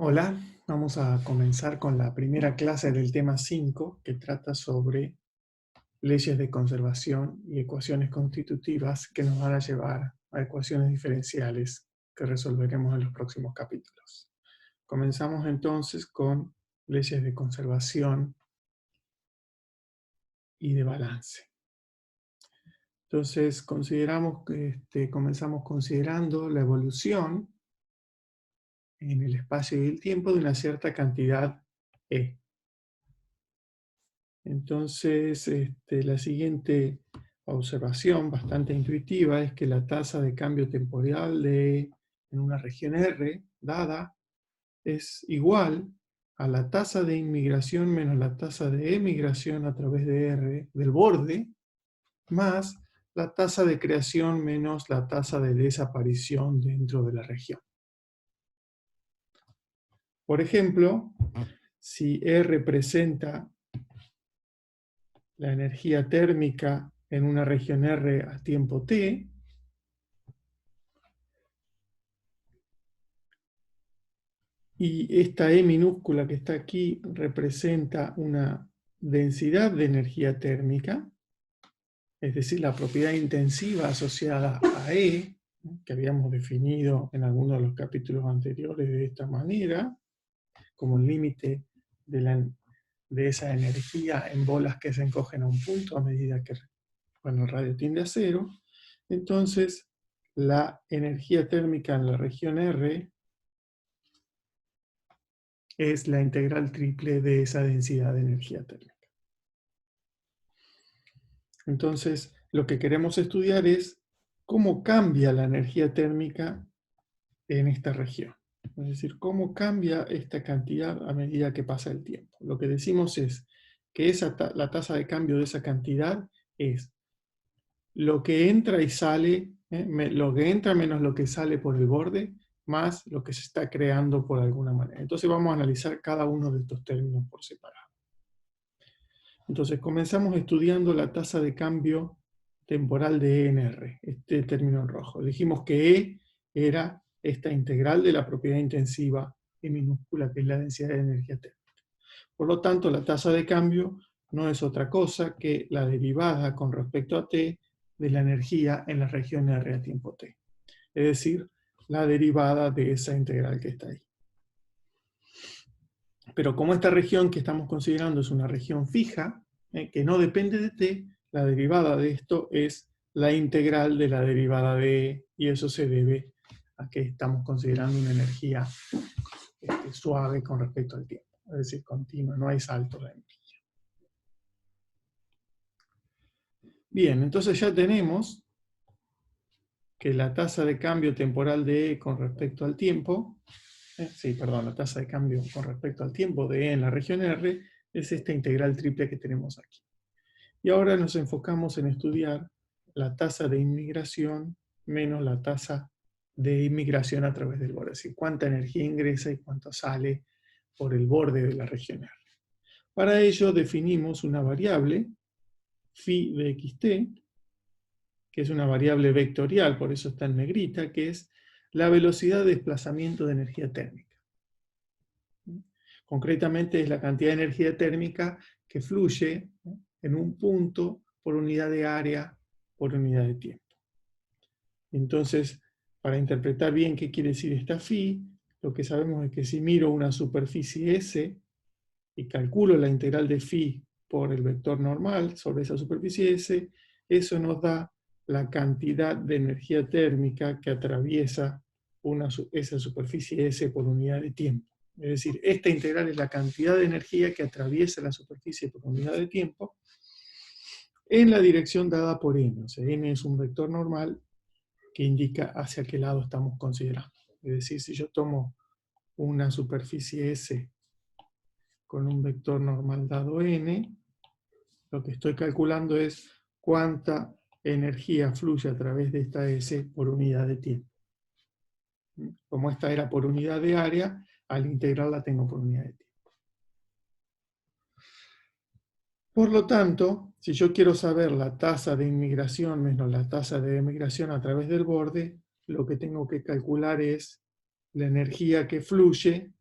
Hola, vamos a comenzar con la primera clase del tema 5, que trata sobre leyes de conservación y ecuaciones constitutivas que nos van a llevar a ecuaciones diferenciales que resolveremos en los próximos capítulos. Comenzamos entonces con leyes de conservación y de balance. Entonces comenzamos considerando la evolución en el espacio y el tiempo de una cierta cantidad E. Entonces, la siguiente observación, bastante intuitiva, es que la tasa de cambio temporal en una región R dada es igual a la tasa de inmigración menos la tasa de emigración a través de R del borde, más la tasa de creación menos la tasa de desaparición dentro de la región. Por ejemplo, si R representa la energía térmica en una región R a tiempo t, y esta E minúscula que está aquí representa una densidad de energía térmica, es decir, la propiedad intensiva asociada a E, que habíamos definido en algunos de los capítulos anteriores de esta manera, como el límite de esa energía en bolas que se encogen a un punto a medida que el radio tiende a cero. Entonces, la energía térmica en la región R es la integral triple de esa densidad de energía térmica. Entonces, lo que queremos estudiar es cómo cambia la energía térmica en esta región. Es decir, cómo cambia esta cantidad a medida que pasa el tiempo. Lo que decimos es que la tasa de cambio de esa cantidad es lo que entra y sale, lo que entra menos lo que sale por el borde, más lo que se está creando por alguna manera. Entonces vamos a analizar cada uno de estos términos por separado. Entonces comenzamos estudiando la tasa de cambio temporal de ENR, este término en rojo. Dijimos que E era esta integral de la propiedad intensiva E minúscula, que es la densidad de energía térmica. Por lo tanto, la tasa de cambio no es otra cosa que la derivada con respecto a t de la energía en la región R a tiempo t. Es decir, la derivada de esa integral que está ahí. Pero como esta región que estamos considerando es una región fija, que no depende de t, la derivada de esto es la integral de la derivada de E, y eso se debe a que estamos considerando una energía suave con respecto al tiempo, es decir, continua, no hay saltos de energía. Bien, entonces ya tenemos que la tasa de cambio temporal de E con respecto al tiempo, la tasa de cambio con respecto al tiempo de E en la región R es esta integral triple que tenemos aquí. Y ahora nos enfocamos en estudiar la tasa de inmigración menos la tasa de inmigración a través del borde, es decir, cuánta energía ingresa y cuánto sale por el borde de la región R. Para ello definimos una variable, phi de xt, que es una variable vectorial, por eso está en negrita, que es la velocidad de desplazamiento de energía térmica. Concretamente es la cantidad de energía térmica que fluye en un punto por unidad de área por unidad de tiempo. Entonces, para interpretar bien qué quiere decir esta phi, lo que sabemos es que si miro una superficie S y calculo la integral de phi por el vector normal sobre esa superficie S, eso nos da la cantidad de energía térmica que atraviesa esa superficie S por unidad de tiempo. Es decir, esta integral es la cantidad de energía que atraviesa la superficie por unidad de tiempo en la dirección dada por n. O sea, n es un vector normal que indica hacia qué lado estamos considerando. Es decir, si yo tomo una superficie S con un vector normal dado n, lo que estoy calculando es cuánta energía fluye a través de esta S por unidad de tiempo. Como esta era por unidad de área, al integral la tengo por unidad de tiempo. Por lo tanto, si yo quiero saber la tasa de inmigración menos la tasa de emigración a través del borde, lo que tengo que calcular es la energía que fluye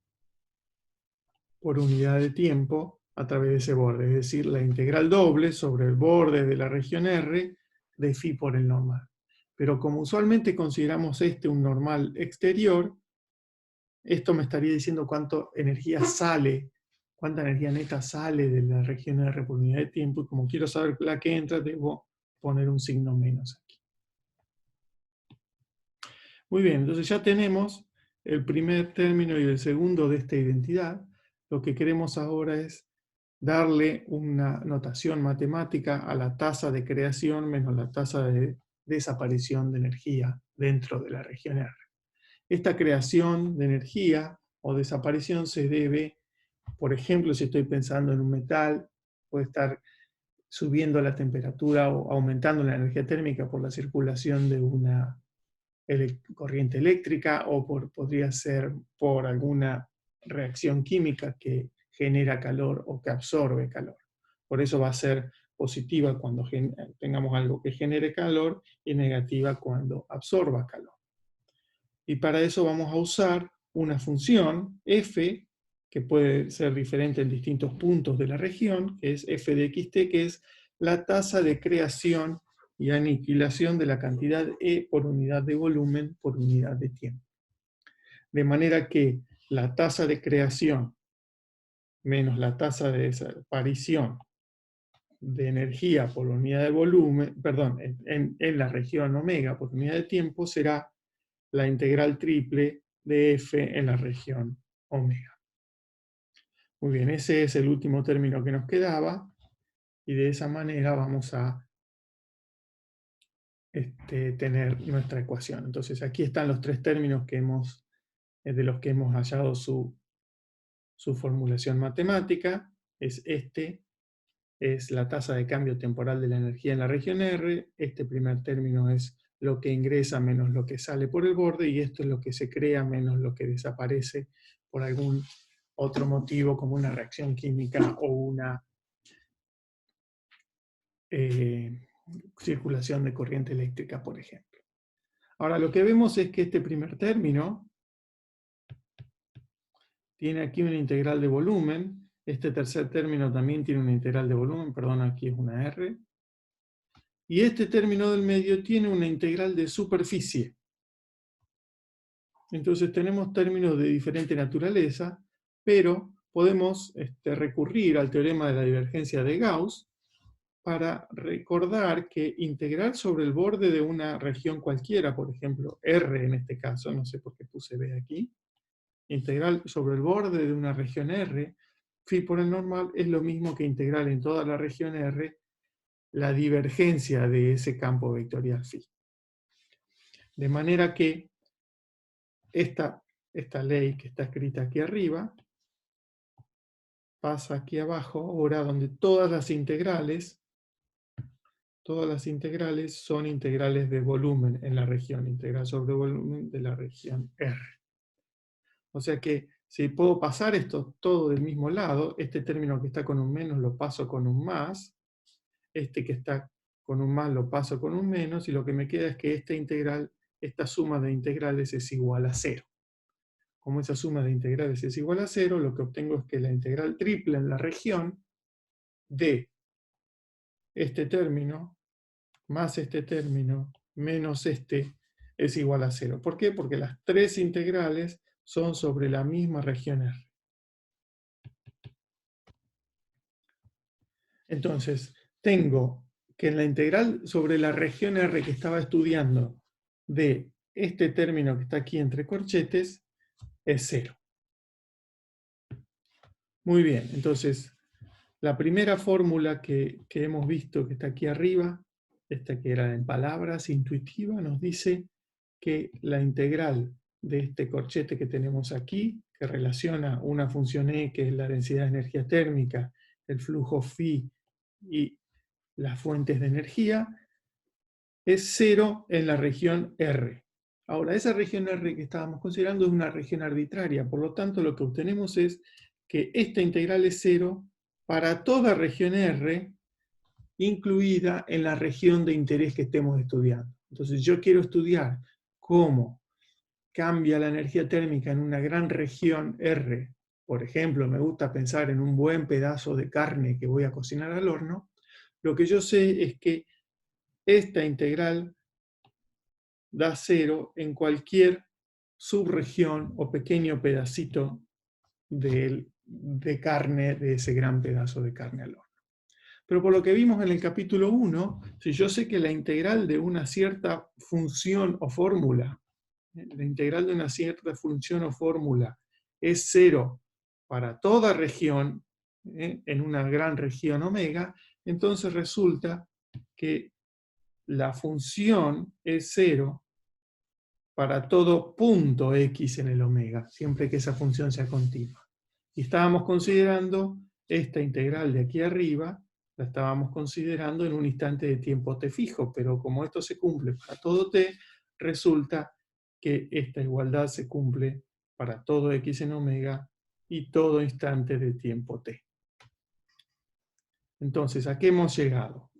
por unidad de tiempo a través de ese borde, es decir, la integral doble sobre el borde de la región R de phi por el normal. Pero como usualmente consideramos este un normal exterior, esto me estaría diciendo cuánta energía neta sale de la región R por unidad de tiempo, y como quiero saber la que entra, debo poner un signo menos aquí. Muy bien, entonces ya tenemos el primer término y el segundo de esta identidad. Lo que queremos ahora es darle una notación matemática a la tasa de creación menos la tasa de desaparición de energía dentro de la región R. Esta creación de energía o desaparición se debe, por ejemplo, si estoy pensando en un metal, puede estar subiendo la temperatura o aumentando la energía térmica por la circulación de una corriente eléctrica, o podría ser por alguna reacción química que genera calor o que absorbe calor. Por eso va a ser positiva cuando tengamos algo que genere calor y negativa cuando absorba calor. Y para eso vamos a usar una función f, que puede ser diferente en distintos puntos de la región, que es f de xt, que es la tasa de creación y aniquilación de la cantidad E por unidad de volumen por unidad de tiempo. De manera que la tasa de creación menos la tasa de desaparición de energía por unidad de volumen, perdón, en la región omega por unidad de tiempo será la integral triple de f en la región omega. Muy bien, ese es el último término que nos quedaba, y de esa manera vamos a tener nuestra ecuación. Entonces aquí están los tres términos de los que hemos hallado su formulación matemática. Es la tasa de cambio temporal de la energía en la región R. Este primer término es lo que ingresa menos lo que sale por el borde, y esto es lo que se crea menos lo que desaparece por algún otro motivo, como una reacción química o una circulación de corriente eléctrica, por ejemplo. Ahora, lo que vemos es que este primer término tiene aquí una integral de volumen. Este tercer término también tiene una integral de volumen, perdón, aquí es una R. Y este término del medio tiene una integral de superficie. Entonces tenemos términos de diferente naturaleza, pero podemos recurrir al teorema de la divergencia de Gauss para recordar que integral sobre el borde de una región cualquiera, por ejemplo, R en este caso, no sé por qué puse B aquí, integral sobre el borde de una región R, phi por el normal, es lo mismo que integral en toda la región R, la divergencia de ese campo vectorial phi. De manera que esta ley que está escrita aquí arriba pasa aquí abajo, ahora donde todas las integrales son integrales de volumen en la región, integral sobre volumen de la región R. O sea que si puedo pasar esto todo del mismo lado, este término que está con un menos lo paso con un más, este que está con un más lo paso con un menos, y lo que me queda es que esta suma de integrales es igual a 0. Como esa suma de integrales es igual a 0, lo que obtengo es que la integral triple en la región de este término más este término menos este es igual a 0. ¿Por qué? Porque las tres integrales son sobre la misma región R. Entonces, tengo que en la integral sobre la región R que estaba estudiando de este término que está aquí entre corchetes es 0. Muy bien, entonces la primera fórmula que hemos visto que está aquí arriba, esta que era en palabras, intuitiva, nos dice que la integral de este corchete que tenemos aquí, que relaciona una función E, que es la densidad de energía térmica, el flujo phi y las fuentes de energía, es 0 en la región R. Ahora, esa región R que estábamos considerando es una región arbitraria, por lo tanto lo que obtenemos es que esta integral es 0 para toda región R, incluida en la región de interés que estemos estudiando. Entonces yo quiero estudiar cómo cambia la energía térmica en una gran región R por ejemplo, me gusta pensar en un buen pedazo de carne que voy a cocinar al horno, lo que yo sé es que esta integral da 0 en cualquier subregión o pequeño pedacito de carne, de ese gran pedazo de carne al horno. Pero por lo que vimos en el capítulo 1, si yo sé que la integral de una cierta función o fórmula, la integral de una cierta función o fórmula es 0 para toda región, en una gran región omega, entonces resulta que la función es 0 para todo punto x en el omega, siempre que esa función sea continua. Y estábamos considerando esta integral de aquí arriba, la estábamos considerando en un instante de tiempo t fijo, pero como esto se cumple para todo t, resulta que esta igualdad se cumple para todo x en omega y todo instante de tiempo t. Entonces, ¿a qué hemos llegado?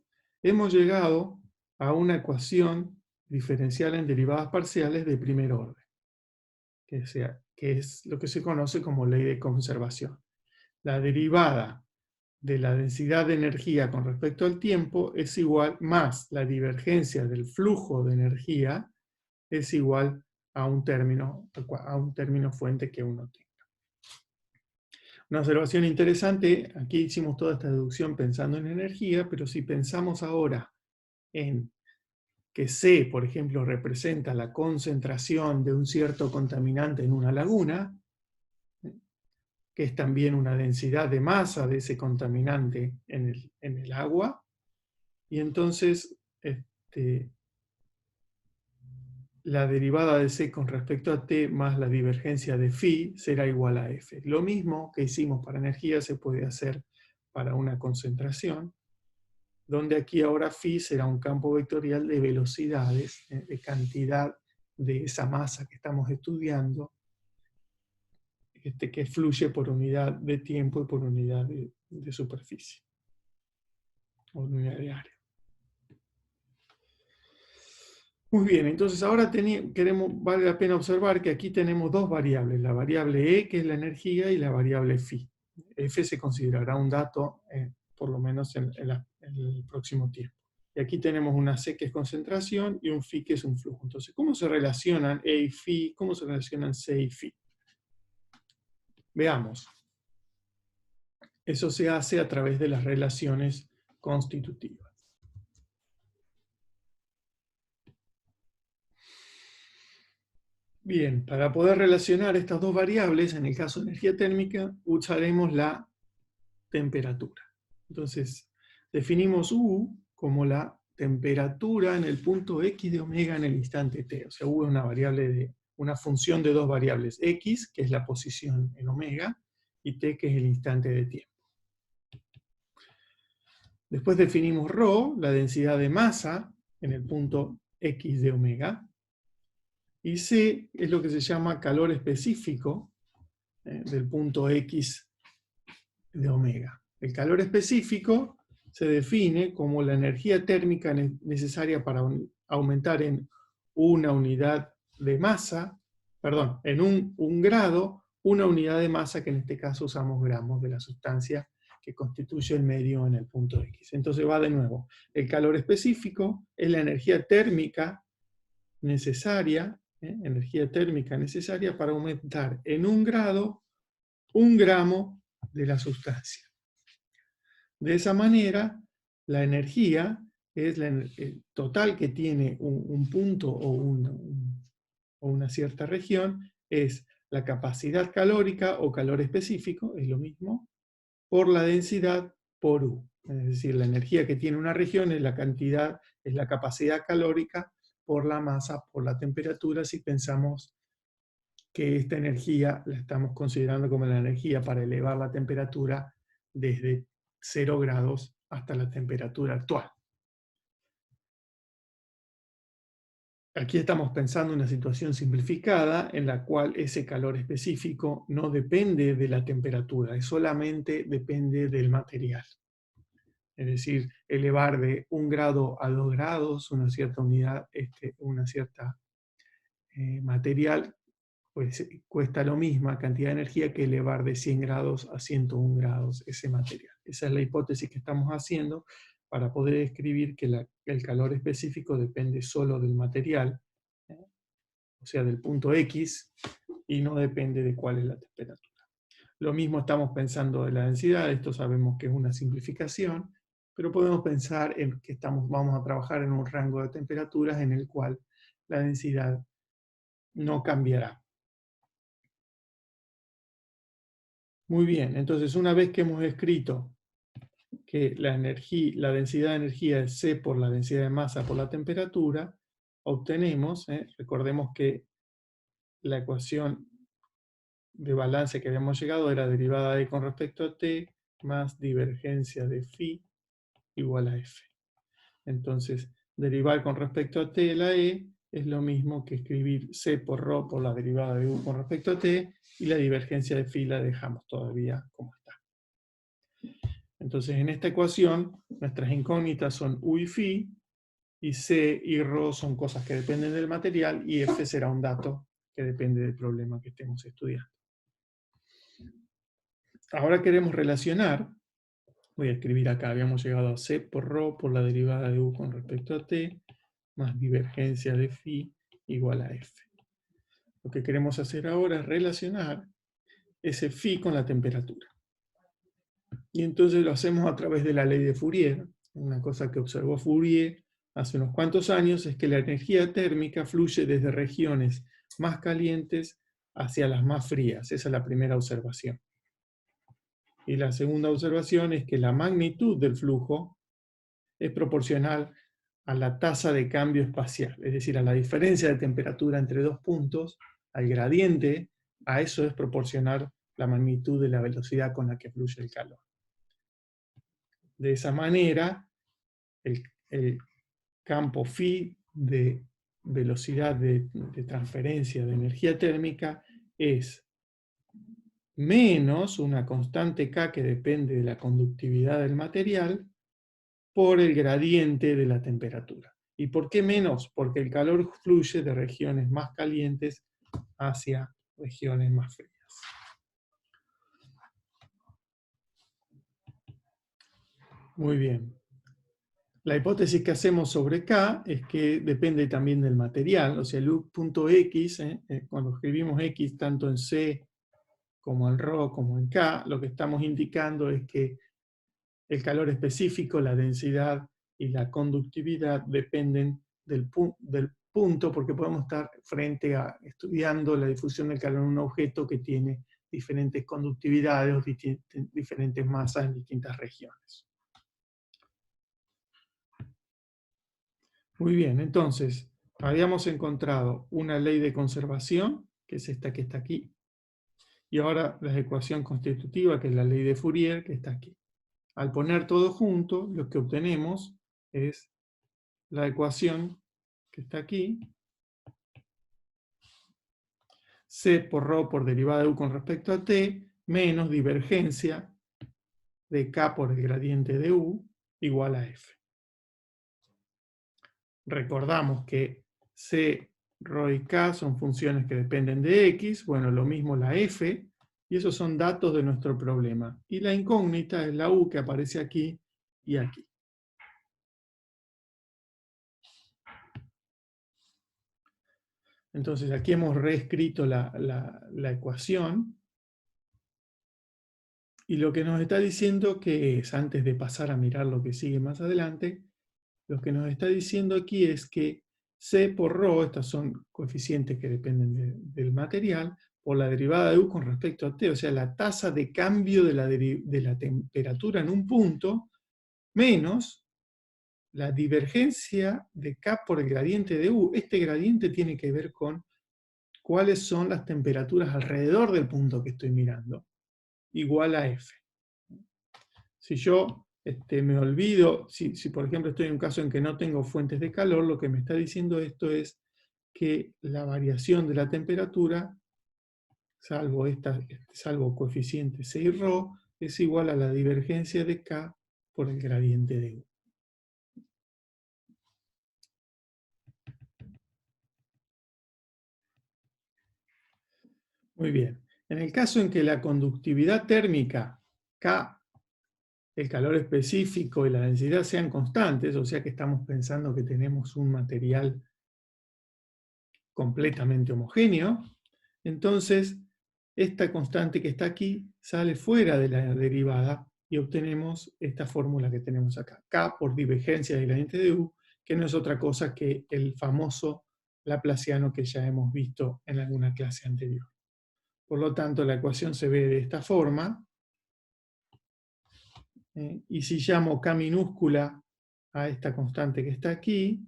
Hemos llegado a una ecuación diferencial en derivadas parciales de primer orden, que es lo que se conoce como ley de conservación. La derivada de la densidad de energía con respecto al tiempo es igual, más la divergencia del flujo de energía es igual a un término fuente que uno tenga. Una observación interesante, aquí hicimos toda esta deducción pensando en energía, pero si pensamos ahora en que C, por ejemplo, representa la concentración de un cierto contaminante en una laguna, que es también una densidad de masa de ese contaminante en el agua, y entonces la derivada de C con respecto a T más la divergencia de phi será igual a F. Lo mismo que hicimos para energía se puede hacer para una concentración, donde aquí ahora phi será un campo vectorial de velocidades, de cantidad de esa masa que estamos estudiando, que fluye por unidad de tiempo y por unidad de superficie, o unidad de área. Muy bien, entonces ahora vale la pena observar que aquí tenemos dos variables, la variable E, que es la energía, y la variable phi. F se considerará un dato, por lo menos en el próximo tiempo. Y aquí tenemos una C, que es concentración, y un phi, que es un flujo. Entonces, ¿cómo se relacionan E y phi? ¿Cómo se relacionan C y phi? Veamos. Eso se hace a través de las relaciones constitutivas. Bien, para poder relacionar estas dos variables, en el caso de energía térmica, usaremos la temperatura. Entonces, definimos U como la temperatura en el punto X de omega en el instante T. O sea, U es una función de dos variables, X, que es la posición en omega, y T, que es el instante de tiempo. Después definimos ρ, la densidad de masa en el punto X de omega, y C es lo que se llama calor específico del punto X de omega. El calor específico se define como la energía térmica necesaria para aumentar en una unidad de masa, perdón, en un grado, una unidad de masa, que en este caso usamos gramos de la sustancia que constituye el medio en el punto X. Entonces va de nuevo. El calor específico es la energía térmica necesaria para aumentar en un grado un gramo de la sustancia. De esa manera, la energía es el total que tiene un punto o una cierta región, es la capacidad calórica o calor específico, es lo mismo, por la densidad por U. Es decir, la energía que tiene una región es la cantidad, es la capacidad calórica por la masa, por la temperatura, si pensamos que esta energía la estamos considerando como la energía para elevar la temperatura desde 0 grados hasta la temperatura actual. Aquí estamos pensando en una situación simplificada en la cual ese calor específico no depende de la temperatura, solamente depende del material. Es decir, elevar de 1 grado a 2 grados una cierta unidad, material, pues cuesta la misma cantidad de energía que elevar de 100 grados a 101 grados ese material. Esa es la hipótesis que estamos haciendo para poder describir que el calor específico depende solo del material, o sea, del punto X, y no depende de cuál es la temperatura. Lo mismo estamos pensando de la densidad, esto sabemos que es una simplificación, pero podemos pensar en que vamos a trabajar en un rango de temperaturas en el cual la densidad no cambiará. Muy bien, entonces una vez que hemos escrito que la densidad de energía es C por la densidad de masa por la temperatura, obtenemos, recordemos que la ecuación de balance que habíamos llegado era derivada de con respecto a T más divergencia de phi igual a F. Entonces, derivar con respecto a T de la E es lo mismo que escribir C por ρ por la derivada de U con respecto a T, y la divergencia de phi la dejamos todavía como está. Entonces, en esta ecuación, nuestras incógnitas son U y phi, y C y ρ son cosas que dependen del material, y F será un dato que depende del problema que estemos estudiando. Ahora queremos relacionar, voy a escribir acá, habíamos llegado a C por ρ por la derivada de U con respecto a T, más divergencia de phi igual a F. Lo que queremos hacer ahora es relacionar ese phi con la temperatura. Y entonces lo hacemos a través de la ley de Fourier. Una cosa que observó Fourier hace unos cuantos años es que la energía térmica fluye desde regiones más calientes hacia las más frías. Esa es la primera observación. Y la segunda observación es que la magnitud del flujo es proporcional a la tasa de cambio espacial, es decir, a la diferencia de temperatura entre dos puntos, al gradiente, a eso es proporcional la magnitud de la velocidad con la que fluye el calor. De esa manera, el campo phi de velocidad de transferencia de energía térmica es menos una constante K que depende de la conductividad del material por el gradiente de la temperatura. ¿Y por qué menos? Porque el calor fluye de regiones más calientes hacia regiones más frías. Muy bien. La hipótesis que hacemos sobre K es que depende también del material, o sea, el punto X, cuando escribimos X tanto en C como en ρ como en K, lo que estamos indicando es que el calor específico, la densidad y la conductividad dependen del punto, porque podemos estar frente a estudiando la difusión del calor en un objeto que tiene diferentes conductividades o diferentes masas en distintas regiones. Muy bien, entonces, habíamos encontrado una ley de conservación, que es esta que está aquí, y ahora la ecuación constitutiva, que es la ley de Fourier, que está aquí. Al poner todo junto, lo que obtenemos es la ecuación que está aquí, C por ρ por derivada de U con respecto a T, menos divergencia de K por el gradiente de U, igual a F. Recordamos que C, ρ y K son funciones que dependen de X, bueno, lo mismo la F, y esos son datos de nuestro problema. Y la incógnita es la U que aparece aquí y aquí. Entonces aquí hemos reescrito la ecuación, y lo que nos está diciendo que es, antes de pasar a mirar lo que sigue más adelante, lo que nos está diciendo aquí es que C por ρ, estas son coeficientes que dependen del material, por la derivada de U con respecto a T, o sea, la tasa de cambio de la temperatura en un punto, menos la divergencia de K por el gradiente de U. Este gradiente tiene que ver con cuáles son las temperaturas alrededor del punto que estoy mirando, igual a F. Si yo me olvido, si por ejemplo estoy en un caso en que no tengo fuentes de calor, lo que me está diciendo esto es que la variación de la temperatura, salvo coeficiente C y ρ, es igual a la divergencia de K por el gradiente de U. Muy bien. En el caso en que la conductividad térmica, K, el calor específico y la densidad sean constantes, o sea que estamos pensando que tenemos un material completamente homogéneo, entonces esta constante que está aquí sale fuera de la derivada y obtenemos esta fórmula que tenemos acá. K por divergencia del gradiente de U, que no es otra cosa que el famoso laplaciano que ya hemos visto en alguna clase anterior. Por lo tanto, la ecuación se ve de esta forma. Y si llamo K minúscula a esta constante que está aquí,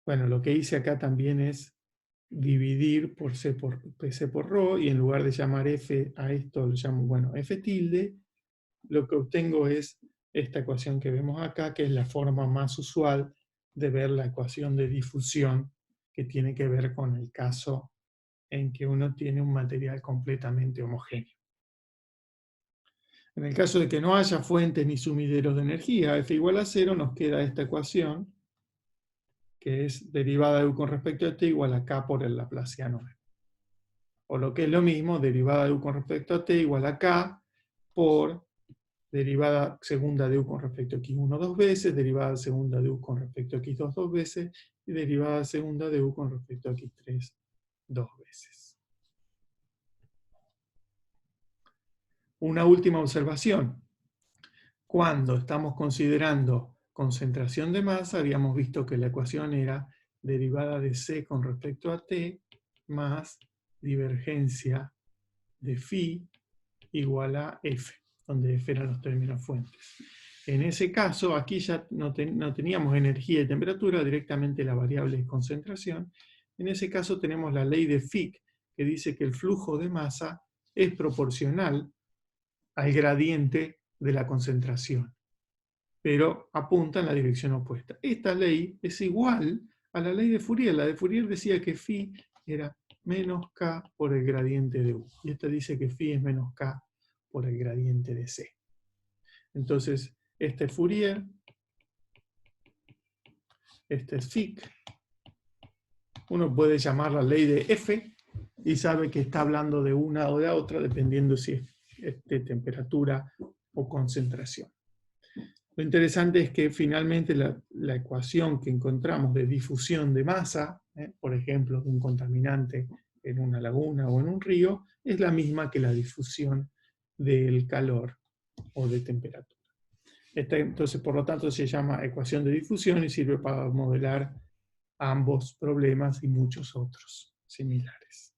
bueno, lo que hice acá también es dividir por C por PC por ρ, y en lugar de llamar F a esto lo llamo, bueno, F tilde, lo que obtengo es esta ecuación que vemos acá, que es la forma más usual de ver la ecuación de difusión, que tiene que ver con el caso en que uno tiene un material completamente homogéneo. En el caso de que no haya fuentes ni sumideros de energía, F igual a 0, nos queda esta ecuación, que es derivada de U con respecto a t igual a K por el laplaciano. O lo que es lo mismo, derivada de U con respecto a t igual a K por derivada segunda de U con respecto a x1 dos veces, derivada segunda de U con respecto a x2 dos veces, y derivada segunda de U con respecto a x3 dos veces. Una última observación. Cuando estamos considerando concentración de masa, habíamos visto que la ecuación era derivada de C con respecto a T más divergencia de phi igual a F, donde F eran los términos fuentes. En ese caso, aquí ya no teníamos energía y temperatura, directamente la variable es concentración. En ese caso tenemos la ley de Fick, que dice que el flujo de masa es proporcional al gradiente de la concentración, pero apunta en la dirección opuesta. Esta ley es igual a la ley de Fourier. La de Fourier decía que phi era menos k por el gradiente de U. Y esta dice que phi es menos k por el gradiente de C. Entonces, este es Fourier, este es Fick. Uno puede llamar la ley de F y sabe que está hablando de una o de la otra, dependiendo si es de temperatura o concentración. Lo interesante es que finalmente la ecuación que encontramos de difusión de masa, por ejemplo, de un contaminante en una laguna o en un río, es la misma que la difusión del calor o de temperatura. Entonces, por lo tanto, se llama ecuación de difusión y sirve para modelar ambos problemas y muchos otros similares.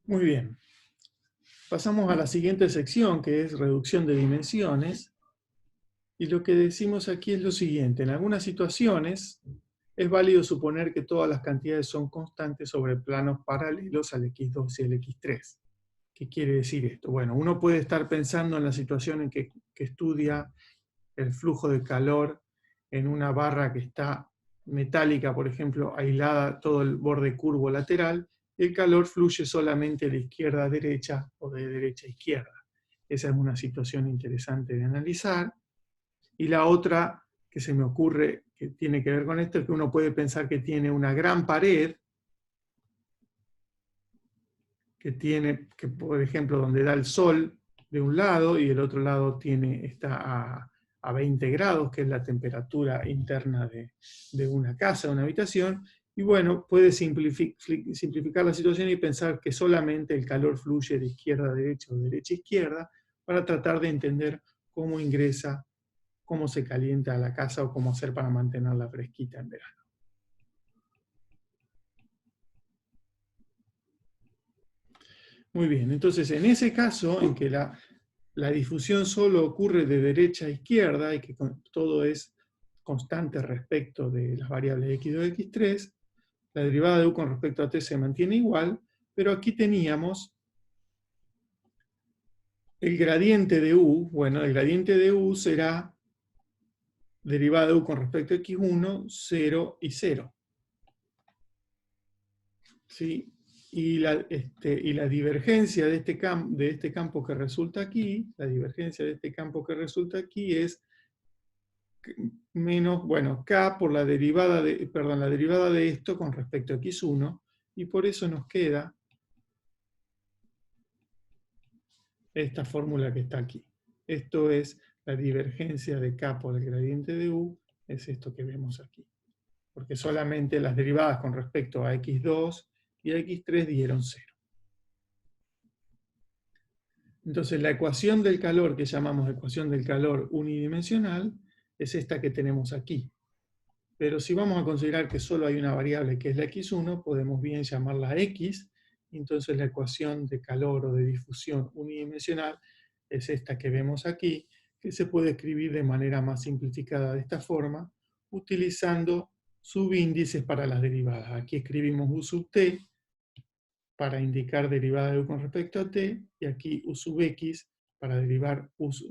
Muy bien. Pasamos a la siguiente sección, que es reducción de dimensiones. Y lo que decimos aquí es lo siguiente. En algunas situaciones es válido suponer que todas las cantidades son constantes sobre planos paralelos al x2 y al x3. ¿Qué quiere decir esto? Bueno, uno puede estar pensando en la situación en que estudia el flujo de calor en una barra que está metálica, por ejemplo, aislada todo el borde curvo lateral, y el calor fluye solamente de izquierda a derecha o de derecha a izquierda. Esa es una situación interesante de analizar. Y la otra que se me ocurre que tiene que ver con esto es que uno puede pensar que tiene una gran pared, que por ejemplo, donde da el sol de un lado y el otro lado está a 20 grados, que es la temperatura interna de una casa, de una habitación, y bueno, puede simplificar la situación y pensar que solamente el calor fluye de izquierda a derecha o de derecha a izquierda para tratar de entender cómo ingresa, cómo se calienta la casa o cómo hacer para mantenerla fresquita en verano. Muy bien, entonces en ese caso en que la difusión solo ocurre de derecha a izquierda y que todo es constante respecto de las variables x2 y x3, la derivada de u con respecto a t se mantiene igual, pero aquí teníamos el gradiente de u. Bueno, el gradiente de u será derivada de u con respecto a x1, 0 y 0. ¿Sí? Y la divergencia de este campo que resulta aquí, la divergencia de este campo que resulta aquí es menos, bueno, k por la derivada de esto con respecto a x1, y por eso nos queda esta fórmula que está aquí. Esto es la divergencia de k por el gradiente de u, es esto que vemos aquí. Porque solamente las derivadas con respecto a x2 y a x3 dieron 0. Entonces la ecuación del calor, que llamamos ecuación del calor unidimensional, es esta que tenemos aquí. Pero si vamos a considerar que solo hay una variable que es la x1, podemos bien llamarla x, y entonces la ecuación de calor o de difusión unidimensional es esta que vemos aquí, que se puede escribir de manera más simplificada de esta forma, utilizando subíndices para las derivadas. Aquí escribimos u sub t para indicar derivada de u con respecto a t, y aquí u sub x para derivar ux,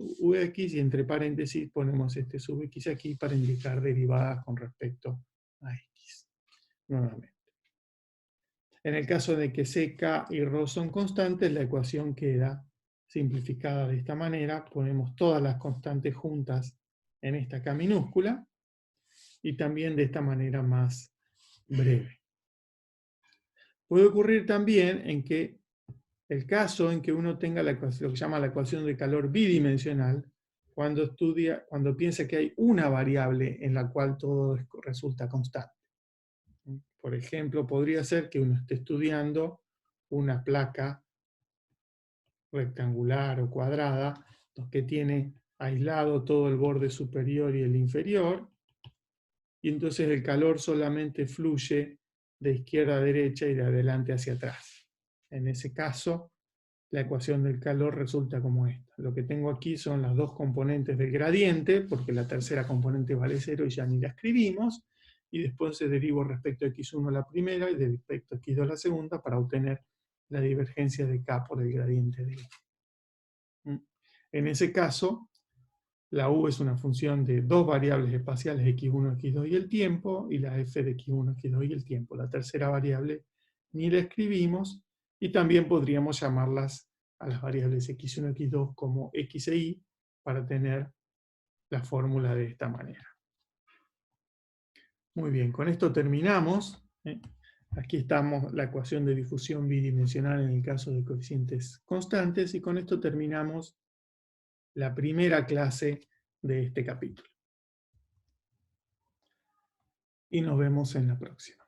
y entre paréntesis ponemos este sub x aquí para indicar derivadas con respecto a x. Nuevamente. En el caso de que c, k y ρ son constantes, la ecuación queda simplificada de esta manera. Ponemos todas las constantes juntas en esta k minúscula, y también de esta manera más breve. Puede ocurrir también en que el caso en que uno tenga lo que se llama la ecuación de calor bidimensional, cuando piensa que hay una variable en la cual todo resulta constante. Por ejemplo, podría ser que uno esté estudiando una placa rectangular o cuadrada que tiene aislado todo el borde superior y el inferior, y entonces el calor solamente fluye de izquierda a derecha y de adelante hacia atrás. En ese caso, la ecuación del calor resulta como esta. Lo que tengo aquí son las dos componentes del gradiente, porque la tercera componente vale 0 y ya ni la escribimos, y después se derivo respecto a x1 la primera y respecto a x2 la segunda para obtener la divergencia de k por el gradiente de u. En ese caso, la u es una función de dos variables espaciales, x1, x2 y el tiempo, y la f de x1, x2 y el tiempo. La tercera variable ni la escribimos, y también podríamos llamarlas a las variables x1, x2 como x e y para tener la fórmula de esta manera. Muy bien, con esto terminamos. Aquí estamos la ecuación de difusión bidimensional en el caso de coeficientes constantes, y con esto terminamos la primera clase de este capítulo. Y nos vemos en la próxima.